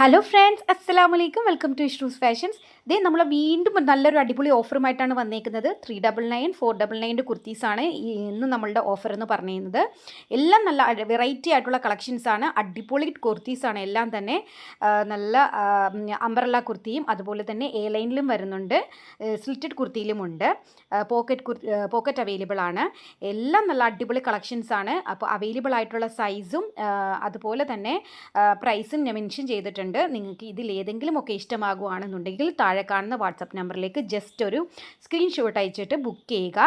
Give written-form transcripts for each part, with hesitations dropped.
Hello friends, അസ്സലാമലൈക്കും. Welcome to Ishroos fashions. ഇതേ നമ്മൾ വീണ്ടും നല്ലൊരു അടിപൊളി ഓഫറുമായിട്ടാണ് വന്നേക്കുന്നത്. 399 499 കുർത്തീസാണ് ഇന്ന് നമ്മളുടെ ഓഫർ എന്ന് പറയുന്നത്. എല്ലാം നല്ല വെറൈറ്റി ആയിട്ടുള്ള കളക്ഷൻസാണ്. അടിപൊളി കുർത്തീസാണ് എല്ലാം തന്നെ. നല്ല അംബ്രല്ല അതുപോലെ തന്നെ എ ലൈനിലും വരുന്നുണ്ട്, സ്ലിറ്റഡ് കുർത്തിയിലുമുണ്ട്, പോക്കറ്റ് അവൈലബിൾ ആണ്. എല്ലാം നല്ല അടിപൊളി കളക്ഷൻസാണ്. അപ്പോൾ അവൈലബിൾ ആയിട്ടുള്ള സൈസും അതുപോലെ തന്നെ പ്രൈസും ഞാൻ മെൻഷൻ ചെയ്തിട്ടുണ്ട്. നിങ്ങൾക്ക് ഇതിലേതെങ്കിലും ഒക്കെ ഇഷ്ടമാകുകയാണെന്നുണ്ടെങ്കിൽ താഴെ കാണുന്ന വാട്സപ്പ് നമ്പറിലേക്ക് ജസ്റ്റ് ഒരു സ്ക്രീൻഷോട്ട് അയച്ചിട്ട് ബുക്ക് ചെയ്യുക.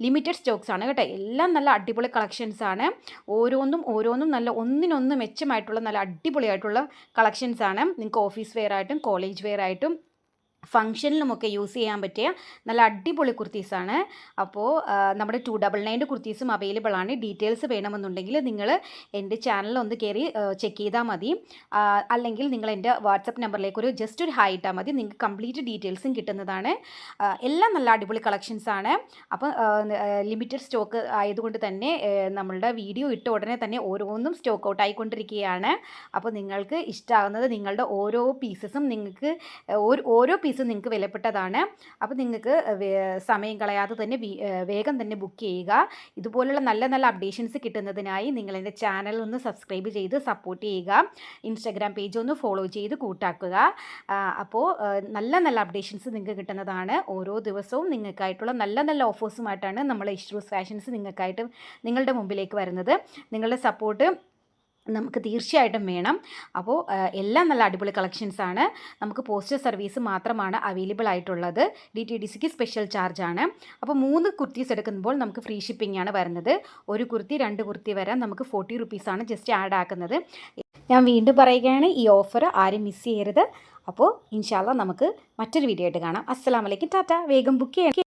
ലിമിറ്റഡ് സ്റ്റോക്സ് ആണ് കേട്ടോ. എല്ലാം നല്ല അടിപൊളി കളക്ഷൻസ് ആണ്. ഓരോന്നും നല്ല ഒന്നിനൊന്ന് മെച്ചമായിട്ടുള്ള നല്ല അടിപൊളിയായിട്ടുള്ള കളക്ഷൻസ് ആണ്. നിങ്ങൾക്ക് ഓഫീസ് വെയർ ആയിട്ടും കോളേജ് വെയർ ആയിട്ടും ഫംഗ്ഷനിലുമൊക്കെ യൂസ് ചെയ്യാൻ പറ്റിയ നല്ല അടിപൊളി കുർത്തീസാണ്. അപ്പോൾ നമ്മുടെ 299 കുർത്തീസും അവൈലബിൾ ആണ്. ഡീറ്റെയിൽസ് വേണമെന്നുണ്ടെങ്കിൽ നിങ്ങൾ എൻ്റെ ചാനൽ ഒന്ന് കയറി ചെക്ക് ചെയ്താൽ മതി. അല്ലെങ്കിൽ നിങ്ങൾ എൻ്റെ വാട്സപ്പ് നമ്പറിലേക്ക് ജസ്റ്റ് ഒരു ഹായ് ഇട്ടാൽ മതി. നിങ്ങൾക്ക് കംപ്ലീറ്റ് ഡീറ്റെയിൽസും കിട്ടുന്നതാണ്. എല്ലാം നല്ല അടിപൊളി കളക്ഷൻസാണ്. അപ്പോൾ ലിമിറ്റഡ് സ്റ്റോക്ക് ആയതുകൊണ്ട് തന്നെ നമ്മളുടെ വീഡിയോ ഇട്ട ഉടനെ തന്നെ ഓരോന്നും സ്റ്റോക്ക് ഔട്ട് ആയിക്കൊണ്ടിരിക്കുകയാണ്. അപ്പോൾ നിങ്ങൾക്ക് ഇഷ്ടമാകുന്നത് നിങ്ങളുടെ ഓരോ പീസസും ഓരോ പീസും നിങ്ങൾക്ക് വിലപ്പെട്ടതാണ്. അപ്പോൾ നിങ്ങൾക്ക് സമയം കളയാതെ തന്നെ വേഗം തന്നെ ബുക്ക് ചെയ്യുക. ഇതുപോലുള്ള നല്ല നല്ല അപ്ഡേഷൻസ് കിട്ടുന്നതിനായി നിങ്ങൾ എൻ്റെ ചാനൽ ഒന്ന് സബ്സ്ക്രൈബ് ചെയ്ത് സപ്പോർട്ട് ചെയ്യുക. ഇൻസ്റ്റാഗ്രാം പേജ് ഒന്ന് ഫോളോ ചെയ്ത് കൂട്ടാക്കുക. അപ്പോൾ നല്ല നല്ല അപ്ഡേഷൻസ് നിങ്ങൾക്ക് കിട്ടുന്നതാണ്. ഓരോ ദിവസവും നിങ്ങൾക്കായിട്ടുള്ള നല്ല നല്ല ഓഫേഴ്സുമായിട്ടാണ് നമ്മൾ ഇഷ്റൂസ് ഫാഷൻസ് നിങ്ങൾക്കായിട്ട് നിങ്ങളുടെ മുമ്പിലേക്ക് വരുന്നത്. നിങ്ങളുടെ സപ്പോർട്ട് നമുക്ക് തീർച്ചയായിട്ടും വേണം. അപ്പോൾ എല്ലാം നല്ല അടിപൊളി കളക്ഷൻസാണ്. നമുക്ക് പോസ്റ്റൽ സർവീസ് മാത്രമാണ് അവൈലബിൾ ആയിട്ടുള്ളത്. DTDCക്ക് സ്പെഷ്യൽ ചാർജാണ്. അപ്പോൾ 3 കുർത്തീസ് എടുക്കുമ്പോൾ നമുക്ക് ഫ്രീ ഷിപ്പിംഗ് ആണ് വരുന്നത്. ഒരു കുർത്തി 2 കുർത്തി വരാൻ നമുക്ക് 40 റുപ്പീസാണ് ജസ്റ്റ് ആഡ് ആക്കുന്നത്. ഞാൻ വീണ്ടും പറയുകയാണ്, ഈ ഓഫർ ആരും മിസ് ചെയ്യരുത്. അപ്പോൾ ഇൻഷാ അല്ലാഹ് നമുക്ക് മറ്റൊരു വീഡിയോ ആയിട്ട് കാണാം. അസ്സലാമു അലൈക്കും, ടാറ്റ. വേഗം ബുക്ക് ചെയ്യാം.